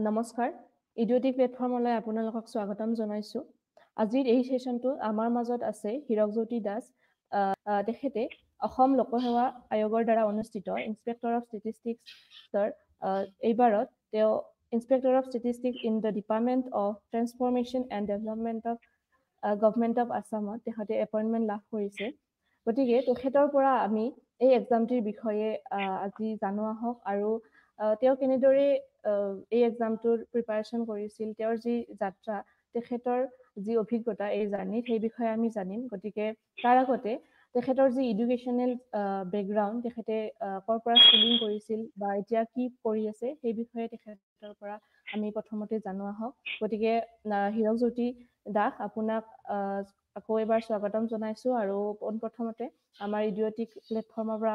নমস্কাৰ ইডিঅটিক প্লেটফৰ্মলৈ আপোনালোকক স্বাগতম জনাইছো আজিৰ এই সেশনটো আমাৰ মাজত আছে হিৰকজ্যোতি দাস তেখেতে অসম লোকসেৱা আয়োগৰ দ্বাৰা অনুষ্ঠিত ইন্সপেক্টৰ অফ ষ্টেটিষ্টিক্সৰ এইবাৰত তেওঁ inspector of statistics in the department of transformation and development of government of আছামত তেখেতে এপইণ্টমেণ্ট লাভ কৰিছে গতিকে তেখেতৰ পৰা আমি এই এক্সামটিৰ বিষয়ে আজি জানো আহক আৰু তেওঁ কেনেদৰে এই এক্সামটোৰ প্ৰিপাৰেশ্যন কৰিছিল তেওঁৰ যি যাত্ৰা তেখেতৰ যি অভিজ্ঞতা এই জাৰ্নিত সেই বিষয়ে আমি জানিম গতিকে তাৰ আগতে তেখেতৰ যি এডুকেশ্যনেল বেকগ্ৰাউণ্ড তেখেতে ক'ৰ পৰা স্কুলিং কৰিছিল বা এতিয়া কি কৰি আছে সেই বিষয়ে তেখেতৰ পৰা আমি প্ৰথমতে জানো আহক গতিকে হিৰকজ্যোতি দাস আপোনাক আকৌ এবাৰ স্বাগতম জনাইছো আৰু পোনপ্ৰথমতে আমাৰ ইডিঅটিক প্লেটফৰ্মৰ পৰা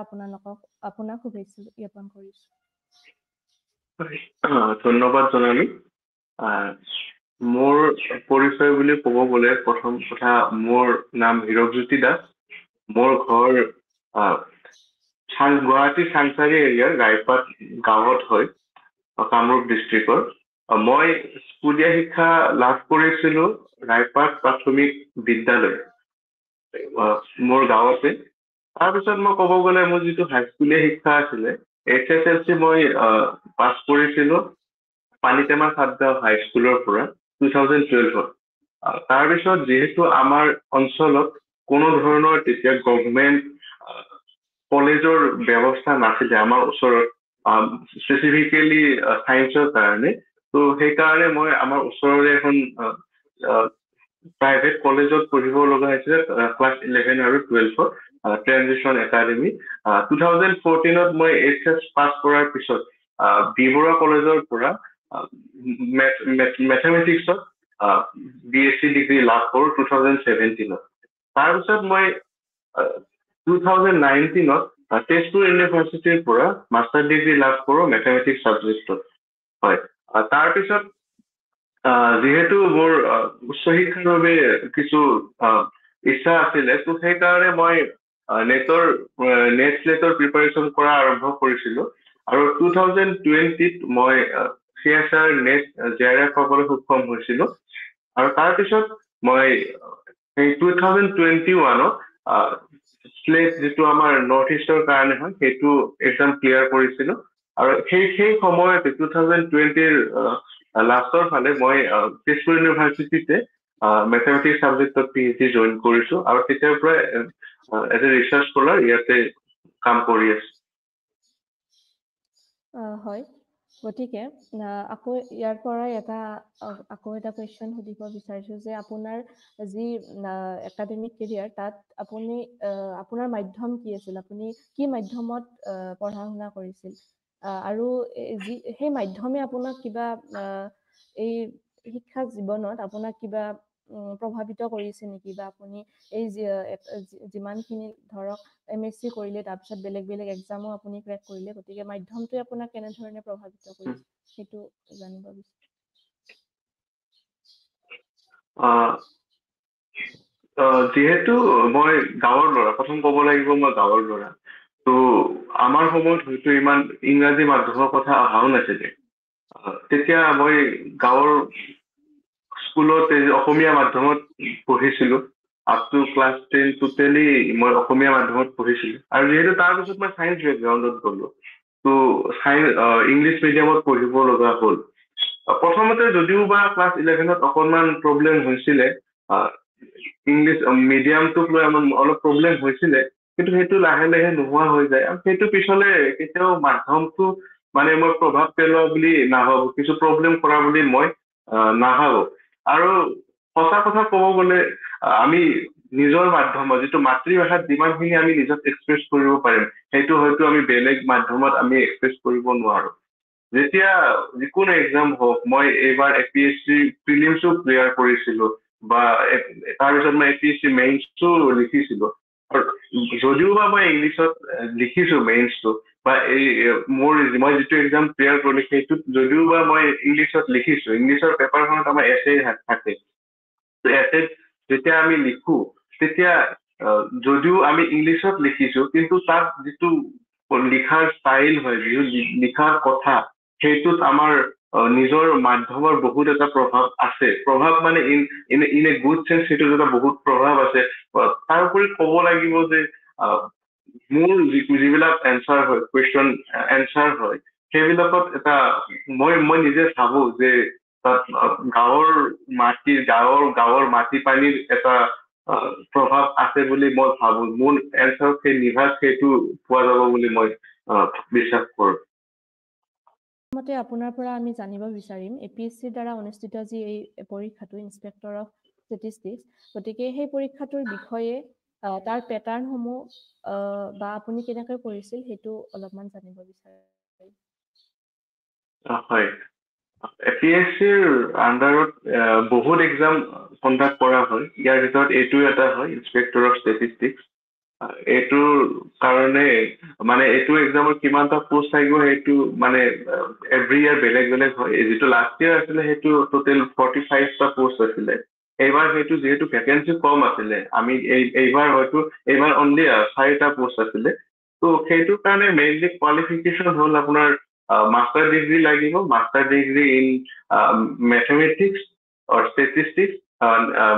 আপোনাক শুভেচ্ছা জ্ঞাপন কৰিছো ধন্যবাদ জনালো মোৰ পৰিচয় বুলি ক'ব গ'লে প্ৰথম কথা মোৰ নাম হিৰকজ্যোতি দাস মোৰ ঘৰ গুৱাহাটী চাংচাৰী এৰিয়াৰ ৰায়পাট গাঁৱত হয় কামৰূপ ডিষ্ট্ৰিক্টৰ মই স্কুলীয়া শিক্ষা লাভ কৰিছিলো ৰায়পাট প্ৰাথমিক বিদ্যালয় মোৰ গাঁৱতে তাৰপিছত মই ক'ব গ'লে মোৰ যিটো হাইস্কুলীয়া শিক্ষা আছিলে HSLC মই পাছ কৰিছিলো পানীটেমা সাতগাঁও হাইস্কুলৰ পৰা 2012 তাৰপিছত যিহেতু আমাৰ অঞ্চলত কোনো ধৰণৰ তেতিয়া গভৰ্ণমেণ্ট কলেজৰ ব্যৱস্থা নাছিলে আমাৰ ওচৰত স্পেচিফিকেলি সায়েন্সৰ কাৰণে তো সেইকাৰণে মই আমাৰ ওচৰৰে এখন প্ৰাইভেট কলেজত পঢ়িব লগা হৈছিলে ক্লাছ 11 আৰু 12 ট্ৰানজিশন একাডেমি 2014ত মই HS পাছ কৰাৰ পিছত বিবৰুৱা কলেজৰ পৰা মেথমেটিক্সত BSc ডিগ্ৰী লাভ কৰোঁ 2017ত তাৰপিছত মই 2019ত তেজপুৰ ইউনিভাৰ্চিটিৰ পৰা মাষ্টাৰ ডিগ্ৰী লাভ কৰোঁ মেথমেটিক্স ছাবজেক্টত হয় তাৰপিছত যিহেতু মোৰ উচ্চ শিক্ষাৰ বাবে কিছু ইচ্ছা আছিলে তো সেইকাৰণে মই নেট স্লেটৰ প্ৰিপাৰেশ্যন কৰা আৰম্ভ কৰিছিলো আৰু 2020ত মই CSR নেট JRF হ'বলৈ সক্ষম হৈছিলো আৰু তাৰপিছত মই 2021ত স্লেট যিটো আমাৰ নৰ্থ ইষ্টৰ কাৰণে হয় সেইটো এক্সাম ক্লিয়াৰ কৰিছিলো আৰু সেই সময়তে 2020ৰ লাষ্টৰ ফালে মই তেজপুৰ ইউনিভাৰ্চিটিতে মেথমেটিক্স ছাবজেক্টত PhD জইন কৰিছো আৰু তেতিয়াৰ পৰা এজ এ ৰিচাৰ্চ স্কলাৰ ইয়াতে কাম কৰি আছো হয় গতিকে আকৌ ইয়াৰ পৰাই এটা কুৱেশ্যন সুধিব বিচাৰিছো যে আপোনাৰ যি একাডেমিক কেৰিয়াৰ তাত আপুনি আপোনাৰ মাধ্যম কি আছিল আপুনি কি মাধ্যমত পঢ়া শুনা কৰিছিল আৰু সেই মাধ্যমে আপোনাক কিবা এই শিক্ষা জীৱনত আপোনাক কিবা প্ৰভাৱিত কৰিছে নেকি বা আপুনি এই যিমানখিনি ধৰক MSc কৰিলে তাৰপিছত বেলেগ বেলেগ এক্সামো আপুনি ক্ৰেক কৰিলে গতিকে মাধ্যমটোৱে আপোনাক কেনেধৰণে প্ৰভাৱিত কৰিছে সেইটো জানিব বিচাৰিছো যিহেতু মই গাঁৱৰ ল'ৰা প্ৰথম ক'ব লাগিব মই গাঁৱৰ ল'ৰা তো আমাৰ সময়ত হয়তো ইমান ইংৰাজী মাধ্যমৰ কথা অহাও নাছিলে তেতিয়া মই গাঁৱৰ স্কুলত অসমীয়া মাধ্যমত পঢ়িছিলো আপ টু ক্লাছ 10 টোটেলি মই অসমীয়া মাধ্যমত পঢ়িছিলো আৰু যেহেতু তাৰপিছত মই সায়েন্স বেকগ্ৰাউণ্ডত গ'লো তো ইংলিছ মিডিয়ামত পঢ়িব লগা হ'ল প্ৰথমতে যদিও বা ক্লাছ 11ত অকণমান প্ৰব্লেম হৈছিলে ইংলিছ মিডিয়ামটোক লৈ অলপ প্ৰব্লেম হৈছিলে কিন্তু সেইটো লাহে লাহে নোহোৱা হৈ যায় আৰু সেইটো পিছলে কেতিয়াও মাধ্যমটো মানে মই প্ৰভাৱ পেলোৱা বুলি নাভাবো কিছু প্ৰব্লেম কৰা বুলি মই নাভাবো আৰু সঁচা কথা ক'ব গ'লে আমি নিজৰ মাধ্যমত যিটো মাতৃভাষাত যিমানখিনি আমি নিজক এক্সপ্ৰেছ কৰিব পাৰিম সেইটো হয়তো আমি বেলেগ মাধ্যমত আমি এক্সপ্ৰেছ কৰিব নোৱাৰো যেতিয়া যিকোনো এক্সাম হওক মই এইবাৰ APSC প্ৰিলিমছো ক্লিয়াৰ কৰিছিলো বা তাৰপিছত মই APSC মেইনছটো লিখিছিলো যদিও বা মই ইংলিছত লিখিছো মেইনছটো বা মই যিটো এক্সাম ক্লিয়াৰ কৰিলো সেইটোত যদিও বা মই ইংলিছত লিখিছো ইংলিছৰ পেপাৰখনত আমাৰ এছে থাকে এছেত যেতিয়া আমি লিখো তেতিয়া যদিও আমি ইংলিছত লিখিছো কিন্তু তাত যিটো লিখাৰ ষ্টাইল হয় যিটো লিখাৰ কথা সেইটোত আমাৰ নিজৰ মাধ্যমৰ বহুত এটা প্ৰভাৱ আছে, প্ৰভাৱ মানে ইন এ গুড চেন্স সেইটো এটা বহুত প্ৰভাৱ আছে। তাৰ উপৰি ক'ব লাগিব যে মোৰ যিবিলাক এনচাৰ হয়, কুৱেশ্যন এনচাৰ হয়, সেইবিলাকত এটা মই নিজে ভাবো যে তাত গাঁৱৰ মাটি পানীৰ এটা প্ৰভাৱ আছে বুলি মই ভাবো। মোৰ এনচাৰত সেই নিভাজ সেইটো পোৱা যাব বুলি মই বিশ্বাস কৰো। মতে আপোনাৰ পৰা আমি জানিব বিচাৰিম APSCৰ দ্বাৰা অনুষ্ঠিত যি এই পৰীক্ষাটো ইন্সপেক্টৰ অফ ষ্টেটিষ্টিক্স, গতিকে সেই পৰীক্ষাটোৰ বিষয়ে তাৰ পেটাৰ্ণসমূহ বা আপুনি কেনেকৈ কৰিছিল সেইটো অলপমান জানিব বিচাৰিম। হয়, APSCৰ আণ্ডাৰত বহুত এক্সাম কণ্ডাক্ট কৰা হয়। ইয়াৰ ভিতৰত এইটো এটা হয়, ইন্সপেক্টৰ অফ ষ্টেটিষ্টিক্স। এইটোৰ কাৰণে মানে এইটো এক্সামৰ কিমানটা পোষ্ট থাকিব সেইটো মানে এভৰি ইয়াৰ বেলেগ বেলেগ হয়। যিটো লাষ্ট ইয়াৰ আছিলে সেইটো টোটেল 45টা পোষ্ট আছিলে। এইবাৰ সেইটো যিহেতু ভেকেঞ্চি কম আছিলে, আমি এইবাৰ অনলি 4টা পোষ্ট আছিলে। ত' সেইটোৰ কাৰণে মেইনলি কোৱালিফিকেশ্যন হ'ল আপোনাৰ মাষ্টাৰ ডিগ্ৰী লাগিব, master degree in mathematics or statistics,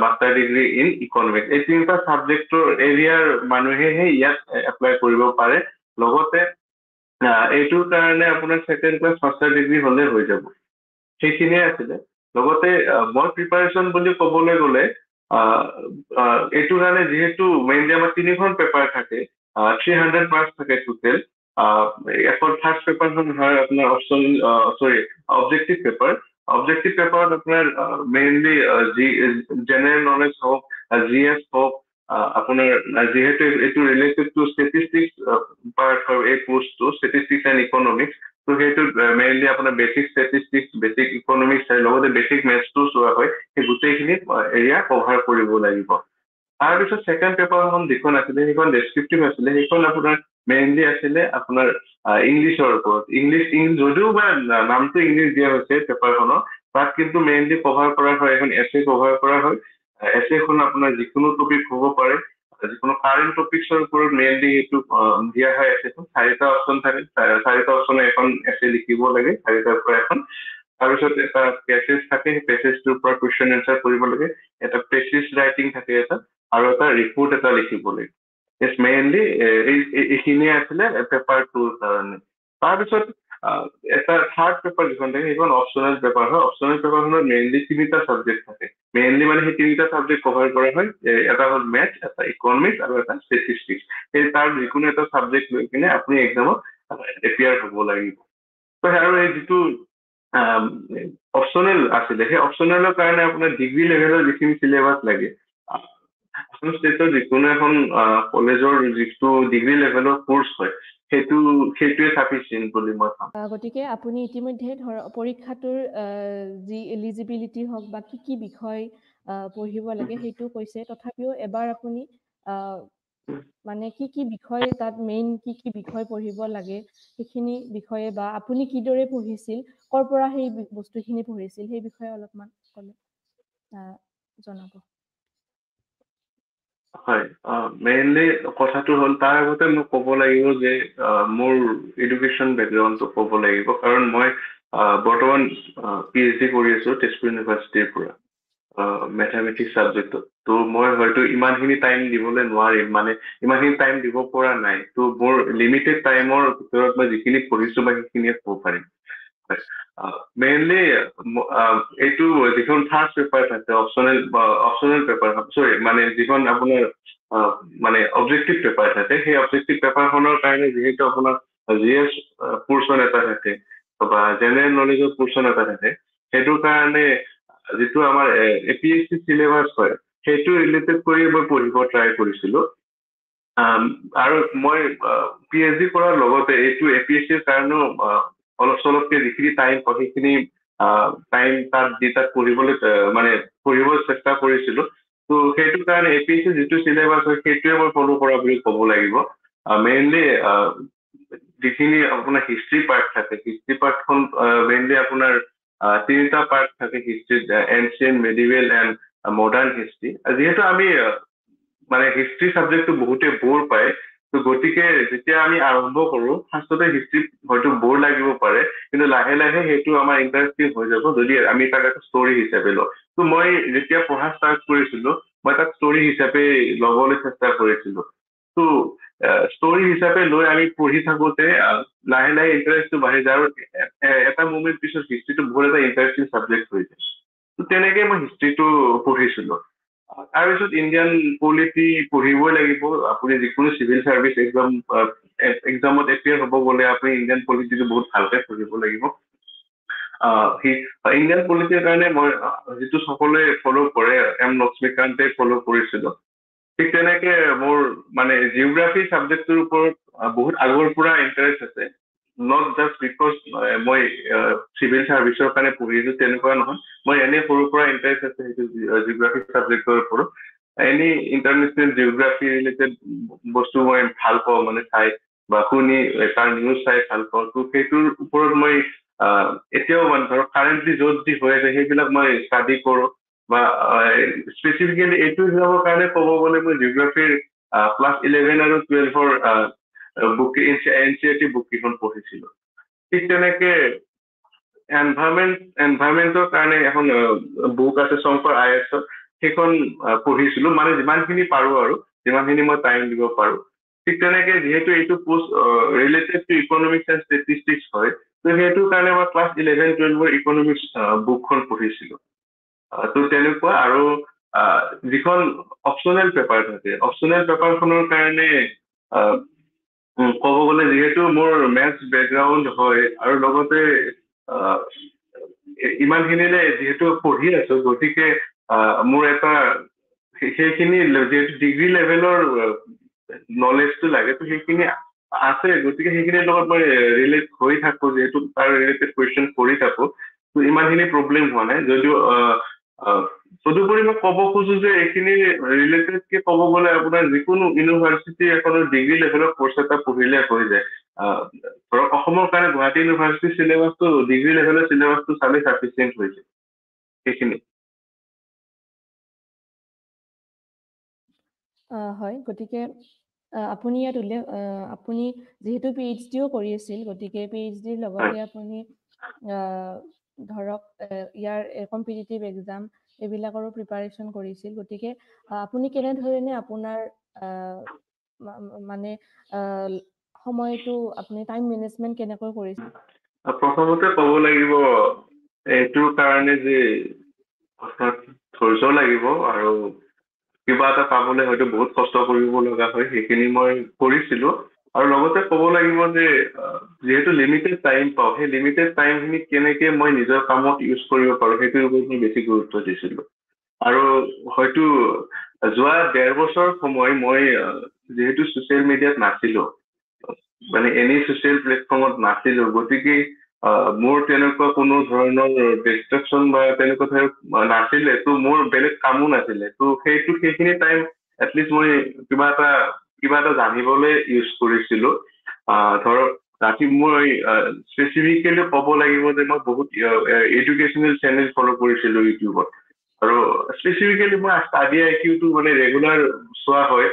master degree in economics. এই তিনিটা ছাবজেক্টৰ এৰিয়াৰ মানুহেহে ইয়াত এপ্লাই কৰিব পাৰে। লগতে এইটোৰ কাৰণে আপোনাৰ ছেকেণ্ড ক্লাছ মাষ্টাৰ ডিগ্ৰী হ'লে হৈ যাব। সেইখিনিয়ে আছিলে। লগতে মই প্ৰিপাৰেশ্যন বুলি ক'বলৈ গ'লে এইটোৰ কাৰণে যিহেতু মেইনলি আমাৰ 3খন পেপাৰ থাকে, 300 মাৰ্কছ থাকে টোটেল। এখন ফাৰ্ষ্ট পেপাৰখন হয় আপোনাৰ অবজেক্টিভ পেপাৰ। অবজেক্টিভ পেপাৰত আপোনাৰ মেইনলি জেনেৰেল নলেজ হওক, GS হওক, আপোনাৰ যিহেতু এইটো ৰিলেটেড টু ষ্টেটিষ্টিক্স পাৰ্ট হয় এই পোষ্টটো, ষ্টেটিষ্টিক্স এণ্ড ইকনমিক্স। ত' সেইটোত মেইনলি আপোনাৰ বেচিক ষ্টেটিষ্টিক্স, বেচিক ইকনমিক্স চাই, লগতে বেচিক মেথছটো চোৱা হয়। সেই গোটেইখিনি এৰিয়া কভাৰ কৰিব লাগিব। তাৰপিছত ছেকেণ্ড পেপাৰখন যিখন আছিলে সেইখন ডেছক্ৰিপটিভ আছিলে। সেইখন আপোনাৰ মেইনলি আছিলে আপোনাৰ ইংলিছৰ ওপৰত। ইংলিছ যদিও বা নামটো ইংলিছ দিয়া হৈছে পেপাৰখনৰ, তাত কিন্তু মেইনলি কভাৰ কৰা হয়, এখন এছে কভাৰ কৰা হয়। এছেখন আপোনাৰ যিকোনো টপিক হ'ব পাৰে, যিকোনো কাৰেণ্ট টপিক্সৰ ওপৰত মেইনলি সেইটো দিয়া হয়। এছেখন 4টা অপশ্যন থাকে, 4টা অপশ্যনে এখন এছে লিখিব লাগে, 4টাৰ পৰা এখন। তাৰপিছত এটা পেছেজ থাকে, সেই পেছেজটোৰ পৰা কুৱেশ্যন এনচাৰ কৰিব লাগে। এটা পেছেজ ৰাইটিং থাকে এটা, আৰু এটা ৰিপৰ্ট এটা লিখিব লাগে। মেইনলি এইখিনিয়ে আছিলে পেপাৰ 2ৰ কাৰণে। তাৰপিছত এটা থাৰ্ড পেপাৰ যিখন থাকে সেইখন অপশ্যনেল পেপাৰ হয়। অপশ্যনেল পেপাৰখনত মেইনলি 3টা ছাবজেক্ট থাকে। মেইনলি মানে সেই 3টা ছাবজেক্ট কভাৰ কৰা হয়। এটা হ'ল মেথছ, এটা ইকনমিক্স আৰু এটা ষ্টেটিষ্টিক্স। সেই তাৰ যিকোনো এটা ছাবজেক্ট লৈ কিনে আপুনি এক্সামত এপিয়াৰ হ'ব লাগিব। আৰু এই যিটো অপশ্যনেল আছিলে, সেই অপশ্যনেলৰ কাৰণে আপোনাৰ ডিগ্ৰী লেভেলৰ যিখিনি চিলেবাছ লাগে, আসাম ষ্টেটৰ যিকোনো এখন কলেজৰ যিটো ডিগ্ৰী লেভেলৰ কোৰ্চ হয়, সেইটোৱে চাফিচিয়েণ্ট বুলি মই ভাবোঁ। গতিকে আপুনি ইতিমধ্যে পৰীক্ষাটোৰ যি এলিজিবিলিটি হওক বা কি বিষয় পঢ়িব লাগে সেইটো কৈছে। তথাপিও এবাৰ আপুনি মানে কি বিষয় তাত মেইন কি বিষয় পঢ়িব লাগে সেইখিনি বিষয়ে, বা আপুনি কিদৰে পঢ়িছিল, ক'ৰ পৰা সেই বস্তুখিনি পঢ়িছিল, সেই বিষয়ে অলপমান ক'লে জনাব। হয়, মেইনলি কথাটো হ'ল, তাৰ আগতে মই ক'ব লাগিব যে মোৰ এডুকেশ্যন বেকগ্ৰাউণ্ডটো ক'ব লাগিব। কাৰণ মই বৰ্তমান PhD কৰি আছো তেজপুৰ ইউনিভাৰ্চিটিৰ পৰা মেথামেটিক্স ছাবজেক্টত। ত' মই হয়তো ইমানখিনি টাইম দিবলৈ নোৱাৰিম, মানে ইমানখিনি টাইম দিব পৰা নাই। ত' মোৰ লিমিটেড টাইমৰ ভিতৰত মই যিখিনি পঢ়িছো বা সেইখিনিয়ে ক'ব পাৰিম। মেইনলি এইটো যিখন ফাৰ্ষ্ট পেপাৰ থাকে অপশ্যনেল পেপাৰ, মানে যিখন আপোনাৰ মানে অবজেক্টিভ পেপাৰ থাকে, সেই অবজেক্টিভ পেপাৰখনৰ কাৰণে যিহেতু আপোনাৰ GS পোৰ্চন এটা থাকে বা জেনেৰেল নলেজৰ পোৰ্চন এটা থাকে, সেইটোৰ কাৰণে যিটো আমাৰ APSC চিলেবাছ হয়, সেইটো ৰিলেটেড কৰি মই পঢ়িব ট্ৰাই কৰিছিলো। আৰু মই PhD কৰাৰ লগতে এইটো APSCৰ কাৰণেও অলপ চলপকে যিখিনি টাইম পাওঁ সেইখিনি টাইম তাত পঢ়িবলৈ পঢ়িব চেষ্টা কৰিছিলো। ত' সেইটো কাৰণে APSC যিটো চিলেবাছ হয় সেইটোৱে মই ফ'ল' কৰা বুলি ক'ব লাগিব। মেইনলি যিখিনি আপোনাৰ হিষ্ট্ৰী পাৰ্ট থাকে, হিষ্ট্ৰী পাৰ্টখন মেইনলি আপোনাৰ 3টা পাৰ্ট থাকে হিষ্ট্ৰীত, ancient, medieval and modern history. যিহেতু আমি মানে হিষ্ট্ৰী ছাবজেক্টটো বহুতে বৰ পায়, তো গতিকে যেতিয়া আমি আৰম্ভ কৰো ফাৰ্ষ্টতে হিষ্ট্ৰীত হয়তো বৰ লাগিব পাৰে কিন্তু লাহে লাহে সেইটো আমাৰ ইণ্টাৰেষ্টিং হৈ যাব যদি আমি তাক এটা ষ্টৰী হিচাপে লওঁ তো মই যেতিয়া পঢ়া ষ্টাৰ্ট কৰিছিলো মই তাক ষ্টৰী হিচাপে ল'বলৈ চেষ্টা কৰিছিলো তো ষ্টৰী হিচাপে লৈ আমি পঢ়ি থাকোতে লাহে লাহে ইণ্টাৰেষ্টটো বাঢ়ি যায় আৰু এটা মুমেণ্ট পিছত হিষ্ট্ৰীটো বহুত এটা ইণ্টাৰেষ্টিং চাবজেক্ট হৈ যায় তো তেনেকে মই হিষ্ট্ৰীটো পঢ়িছিলো তাৰপিছত ইণ্ডিয়ান পলিটি পঢ়িবই লাগিব আপুনি যিকোনো চিভিল চাৰ্ভিচ এক্সামত এপিয়াৰ হ'ব গ'লে আপুনি ইণ্ডিয়ান পলিটিটো বহুত ভালকে পঢ়িব লাগিব ইণ্ডিয়ান পলিটিৰ কাৰণে মই যিটো সকলোৱে ফ'ল' কৰে এম লক্ষ্মীকান্তে ফ'ল' কৰিছিলো ঠিক তেনেকে মোৰ মানে জিঅ'গ্ৰাফি চাবজেক্টটোৰ ওপৰত বহুত আগৰ পৰা ইণ্টাৰেষ্ট আছে নট জাষ্ট বিকজ মই চিভিল চাৰ্ভিচৰ কাৰণে পঢ়িছো তেনেকুৱা নহয় মই এনে সৰুৰ পৰা ইণ্টাৰেষ্ট আছে সেইটো জিঅ'গ্ৰাফি চাবজেক্টৰ ওপৰত এনি ইণ্টাৰনেশ্যনেল জিঅ'গ্ৰাফি ৰিলেটেড বস্তু মই ভাল পাওঁ মানে চাই বা শুনি তাৰ নিউজ চাই ভাল পাওঁ তো সেইটোৰ ওপৰত মই এতিয়াও মানে ধৰক কাৰেণ্টলি য'ত যি হৈ আছে সেইবিলাক মই ষ্টাডি কৰোঁ বা স্পেচিফিকেলি এইটো হিচাপৰ কাৰণে ক'ব গ'লে মই জিঅ'গ্ৰাফিৰ ক্লাছ 11 আৰু 12ৰ বুক এনচিইআৰটি বুক কেইখন পঢ়িছিলো ঠিক তেনেকে এনভাইৰনমেন্টৰ কাৰণে এখন বুক আছে শংকৰ IS সেইখন পঢ়িছিলো মানে যিমানখিনি পাৰো আৰু যিমানখিনি মই টাইম দিব পাৰো ঠিক তেনেকে যিহেতু এইটো post related to economics and statistics হয় তো সেইটো কাৰণে মই ক্লাছ 11-12ৰ ইকনমিক্স বুকখন পঢ়িছিলো তো তেনেকুৱা আৰু যিখন অপচনেল পেপাৰ থাকে অপচনেল পেপাৰখনৰ কাৰণে ক'ব গ'লে যিহেতু মোৰ মেথছ বেকগ্ৰাউণ্ড হয় আৰু লগতে ইমানখিনিলে যিহেতু পঢ়ি আছো গতিকে মোৰ এটা সেইখিনি যিহেতু ডিগ্ৰী লেভেলৰ নলেজটো লাগে তো সেইখিনি আছে গতিকে সেইখিনিৰ লগত মই ৰিলেট হৈ থাকো যিহেতু তাৰ ৰিলেটেড কুৱেশ্যন কৰি থাকো তো ইমানখিনি প্ৰব্লেম হোৱা নাই যদিও তদুপৰি মই ক'ব খোজো যে এইখিনি ৰিলেটেডকে ক'ব গ'লে আপোনাৰ যিকোনো ইউনিভাৰ্চিটি এখনৰ ডিগ্ৰী লেভেলৰ কৰ্চ এটা পঢ়িলে হৈ যায় ধৰক অসমৰ কাৰণে গুৱাহাটী ইউনিভাৰ্চিটিৰ চিলেবাছটো ডিগ্ৰী লেভেলৰ চিলেবাছটো চালে চাফিচিয়েণ্ট হৈছে সেইখিনি হয় গতিকে আপুনি ইয়াত আপুনি যিহেতু PhDও কৰি আছিল গতিকে PhDৰ লগতে আপুনি ধৰক ইয়াৰ কম্পিটিটিভ এক্সাম এইবিলাকৰো প্ৰিপাৰেশ্যন কৰিছিল গতিকে আপুনি কেনেধৰণে আপোনাৰ মানে সময়টো আপুনি টাইম মেনেজমেণ্ট কেনেকৈ কৰিছিল প্ৰথমতে ক'ব লাগিব এইটোৰ কাৰণে যে ধৈৰ্য লাগিব আৰু কিবা এটা পাবলৈ হয়তো বহুত কষ্ট কৰিব লগা হয় সেইখিনি মই কৰিছিলো আৰু লগতে ক'ব লাগিব যে যিহেতু লিমিটেড টাইম পাওঁ সেই লিমিটেড টাইমখিনি কেনেকে মই নিজৰ কামত ইউজ কৰিব পাৰোঁ সেইটোৰ ওপৰত মই বেছি গুৰুত্ব দিছিলো আৰু হয়তো যোৱা 1.5 বছৰ সময় মই যিহেতু ছ'চিয়েল মিডিয়াত নাছিলো মানে এনি ছ'চিয়েল প্লেটফৰ্মত নাছিলো গতিকে মোৰ তেনেকুৱা কোনো ধৰণৰ ডিষ্ট্ৰেকশ্যন বা তেনেকুৱা ধৰণৰ নাছিলে তো মোৰ বেলেগ কামো নাছিলে তো সেইখিনি টাইম এটলিষ্ট মই কিবা এটা জানিবলৈ ইউজ কৰিছিলো ধৰক ৰাতি মই স্পেচিফিকেলি ক'ব লাগিব যে মই বহুত এডুকেশ্যনেল চেনেল ফ'ল' কৰিছিলো ইউটিউবত আৰু স্পেচিফিকেলি মই ষ্টাডি IQটো মানে ৰেগুলাৰ চোৱা হয়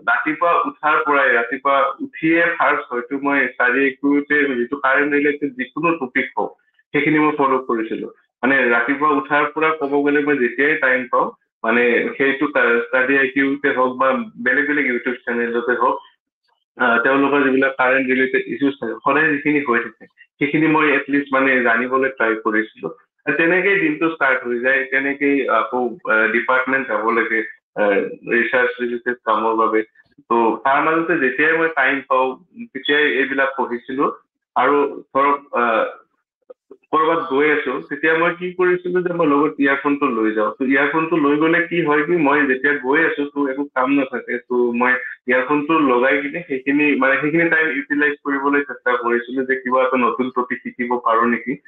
ৰাতিপুৱা উঠাৰ পৰাই ৰাতিপুৱা উঠিয়ে ফাৰ্ষ্ট হয়তো মই ষ্টাডি IQতে যিটো কাৰেণ্ট ৰিলেটেড যিকোনো টপিক হওক সেইখিনি মই ফ'ল' কৰিছিলো মানে ৰাতিপুৱা উঠাৰ পৰা ক'ব গ'লে মই যেতিয়াই টাইম পাওঁ মানে সেইটো ষ্টাডি IQতে হওক বা বেলেগ বেলেগ ইউটিউব চেনেলতে হওক তেওঁলোকৰ যিবিলাক কাৰেণ্ট ৰিলেটেড ইছ্যুজ থাকে সদায় যিখিনি হৈ থাকে সেইখিনি মই এটলিষ্ট মানে জানিবলৈ ট্ৰাই কৰিছিলো তেনেকেই দিনটো ষ্টাৰ্ট হৈ যায় তেনেকেই আকৌ ডিপাৰ্টমেণ্ট যাব লাগে ৰিচাৰ্চ ৰিলেটেড কামৰ বাবে তো তাৰ মাজতে যেতিয়াই মই টাইম পাওঁ তেতিয়াই এইবিলাক পঢ়িছিলো আৰু ধৰক ক'ৰবাত গৈ আছো তেতিয়া মই কি কৰিছিলো যে মই লগত ইয়াৰফোনটো লৈ যাওঁ তো ইয়াৰফোনটো লৈ গ'লে কি হয় কি মই যেতিয়া গৈ আছো তো একো কাম নাথাকে তো মই ইয়াৰফোনটো লগাই কিনে সেইখিনি টাইম ইউটিলাইজ কৰিবলৈ চেষ্টা কৰিছিলো যে কিবা এটা নতুন টপিক শিকিব পাৰো নেকি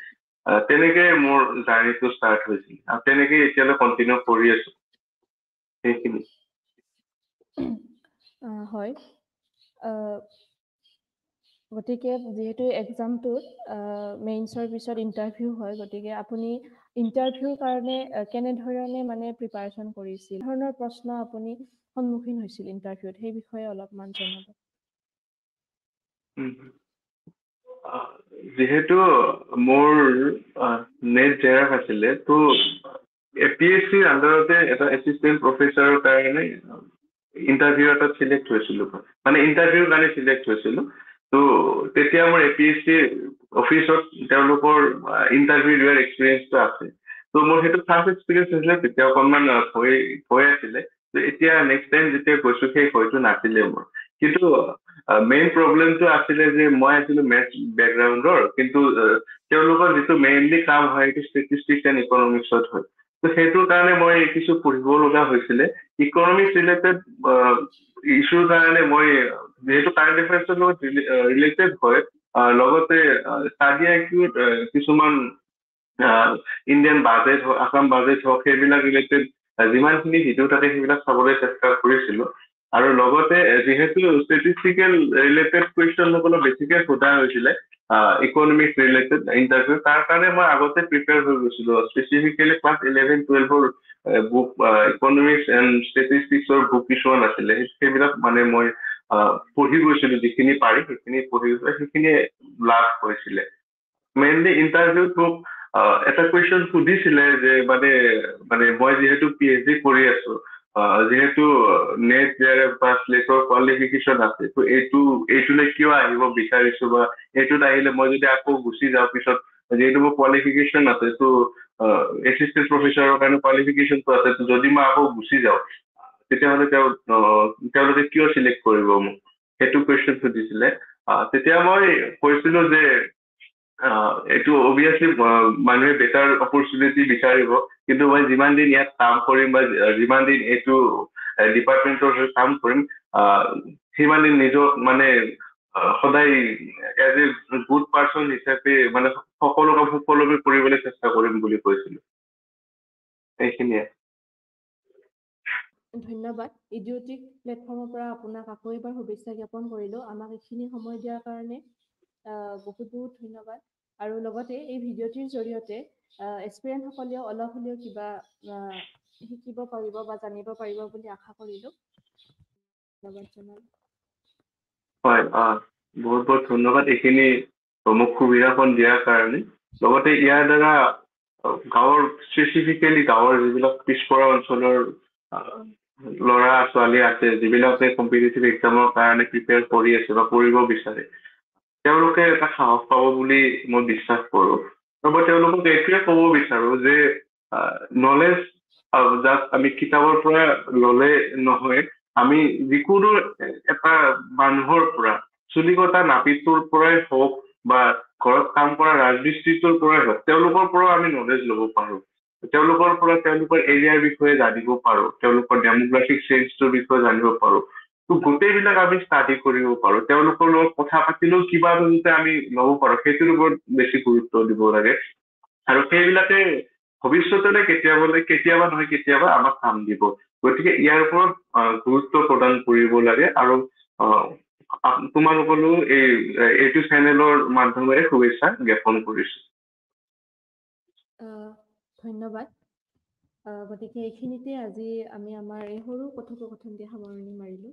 তেনেকে মোৰ জাৰ্ণিটো ষ্টাৰ্ট হৈছিল আৰু তেনেকে এতিয়ালৈ কণ্টিনিউ কৰি আছো সেইখিনি হয় গতিকে যিহেতু এক্সামটোত মেইনছৰ পিছত ইণ্টাৰভিউ হয় গতিকে আপুনি ইণ্টাৰভিউৰ কাৰণে কেনেধৰণে মানে প্ৰিপাৰেশ্যন কৰিছিল ধৰণৰ প্ৰশ্ন আপুনি সন্মুখীন হৈছিল ইণ্টাৰভিউত, সেই বিষয়ে অলপমান জনাব। যিহেতু মোৰ নেট জেআৰএফ আছিলে, তো APSCৰ আণ্ডাৰতে এটা এছিষ্টেণ্ট প্ৰফেচাৰৰ কাৰণে ইণ্টাৰভিউ এটাত চিলেক্ট হৈছিলো, মানে ইণ্টাৰভিউৰ কাৰণে চিলেক্ট হৈছিলো। তো তেতিয়া মোৰ APSC অফিচত তেওঁলোকৰ ইণ্টাৰভিউ দিয়াৰ এক্সপিৰিয়েঞ্চটো আছে। তো মোৰ সেইটো ফাৰ্ষ্ট এক্সপিৰিয়েঞ্চ হৈছিলে, তেতিয়া অকণমান ভয় আছিলে। তো এতিয়া নেক্সট টাইম যেতিয়া গৈছো সেই ভয়টো নাছিলে মোৰ। কিন্তু মেইন প্ৰব্লেমটো আছিলে যে মই আছিলো মেথছ বেকগ্ৰাউণ্ডৰ, কিন্তু তেওঁলোকৰ যিটো মেইনলি কাম হয় সেইটো ষ্টেটিষ্টিক্স এণ্ড ইকনমিক্সত হয়। তো সেইটোৰ কাৰণে মই কিছু পঢ়িব লগা হৈছিলে। ইকনমিক্স ৰিলেটেড ইছ্যুৰ কাৰণে মই যিহেতু কাৰেণ্ট এফেয়াৰ্ছৰ লগত ৰিলেটেড হয়, লগতে ষ্টাডি আইকিউত কিছুমান ইণ্ডিয়ান বাজেট হওক, আসাম বাজেট হওক, সেইবিলাক ৰিলেটেড যিমানখিনি ভিডিঅ' থাকে সেইবিলাক চাবলৈ চেষ্টা কৰিছিলো। আৰু লগতে যিহেতু ষ্টেটিষ্টিকেল ৰিলেটেড কুৱেশ্যন সকলো বেছিকে সোধা হৈছিলে ইকনমিক্স ৰিলেটেড ইণ্টাৰভিউ, তাৰ কাৰণে মই আগতে প্ৰিপেয়াৰ হৈ গৈছিলো। স্পেচিফিকেলি ক্লাছ 11-12ৰ বুক ইকনমিক্স এণ্ড ষ্টেটিষ্টিক্সৰ বুক কিছুমান আছিলে, সেইবিলাক মানে মই পঢ়ি গৈছিলো, যিখিনি পাৰি সেইখিনি পঢ়ি গৈছিলো, সেইখিনিয়ে লাভ হৈছিলে। মেইনলি ইণ্টাৰভিউত মোক এটা কুৱেশ্যন সুধিছিলে যে মানে মই যিহেতু PhD কৰি আছো, যিহেতু নেট জেআৰএফ বা স্লেটৰ কোৱালিফিকেশ্যন আছে, তো এইটোলৈ কিয় আহিব বিচাৰিছো, বা এইটোত আহিলে মই যদি আকৌ গুচি যাওঁ পিছত, যিহেতু মোৰ কোৱালিফিকেশ্যন আছে, তো এছিষ্টেণ্ট প্ৰফেচাৰৰ কাৰণে কোৱালিফিকেশ্যনটো আছে, তো যদি মই আকৌ গুচি যাওঁ তেতিয়াহ'লে তেওঁলোকে কিয় চিলেক্ট কৰিব মোক, সেইটো কুৱেশ্যন সুধিছিলে। তেতিয়া মই কৈছিলো যে এইটো অবভিয়াছলি মানুহে বেটাৰ অপৰচুনিটি বিচাৰিব, কিন্তু মই যিমান দিন ইয়াত কাম কৰিম বা যিমান দিন এইটো ডিপাৰ্টমেণ্টৰ হৈ কাম কৰিম, সিমান দিন নিজক মানে সদায় এজ এ গুড পাৰ্চন হিচাপে মানে সকলো কাম সুকলমে কৰিবলৈ চেষ্টা কৰিম বুলি কৈছিলো। এইখিনিয়ে। ধন্যবাদ। ইডিঅটিক প্লেটফৰ্মৰ পৰা আপোনাক আকৌ এবাৰ শুভেচ্ছা জ্ঞাপন কৰিলোঁ। আমাক এইখিনি সময় দিয়াৰ কাৰণে বহুত বহুত ধন্যবাদ। আৰু লগতে এই ভিডিঅ'টিৰ জৰিয়তে এক্সপিৰিয়েঞ্চসকলেও অলপ হ'লেও কিবা শিকিব পাৰিব বা জানিব পাৰিব বুলি আশা কৰিলোঁ। ধন্যবাদ জনালোঁ। হয়, বহুত বহুত ধন্যবাদ এইখিনি মোক সুবিধাখন দিয়াৰ কাৰণে। লগতে ইয়াৰ দ্বাৰা গাঁৱৰ স্পেচিফিকেলি গাঁৱৰ যিবিলাক পিছপৰা অঞ্চলৰ ল'ৰা ছোৱালী আছে, যিবিলাকে কম্পিটিটিভ এক্সামৰ কাৰণে প্ৰিপেয়াৰ কৰি আছে বা কৰিব বিচাৰে, তেওঁলোকে এটা সাহস পাব বুলি মই বিশ্বাস কৰোঁ। আৰু মই তেওঁলোকক এইটোৱে ক'ব বিচাৰো যে নলেজ জাষ্ট আমি কিতাপৰ পৰা ল'লে নহয়, আমি যিকোনো এটা মানুহৰ পৰা, চুলি কটা নাপিতৰ পৰাই হওক বা ঘৰত কাম কৰা ৰাজমিস্ত্ৰীটোৰ পৰাই হওক, তেওঁলোকৰ পৰাও আমি নলেজ ল'ব পাৰো। তেওঁলোকৰ পৰা তেওঁলোকৰ এৰিয়াৰ বিষয়ে জানিব পাৰো, তেওঁলোকৰ ডেমোগ্ৰাফিক চেঞ্জটোৰ বিষয়ে জানিব পাৰো। তো গোটেইবিলাক আমি ষ্টাডি কৰিব পাৰো। তেওঁলোকৰ লগত কথা পাতিলেও কিবা এটা আমি ল'ব পাৰো, সেইটোৰ ওপৰত বেছি গুৰুত্ব দিব লাগে। আৰু সেইবিলাকে ভৱিষ্যতলৈ কেতিয়াবা নহয় কেতিয়াবা আমাক কাম দিব। গতিকে ইয়াৰ ওপৰত গুৰুত্ব প্ৰদান কৰিব লাগে। আৰু তোমালোকলৈও এইটো চেনেলৰ মাধ্যমেৰে শুভেচ্ছা জ্ঞাপন কৰিছো। ধন্যবাদ। গতিকে এইখিনিতে আজি আমি আমাৰ এই সৰু কথোপকথনটি সামৰণি মাৰিলোঁ।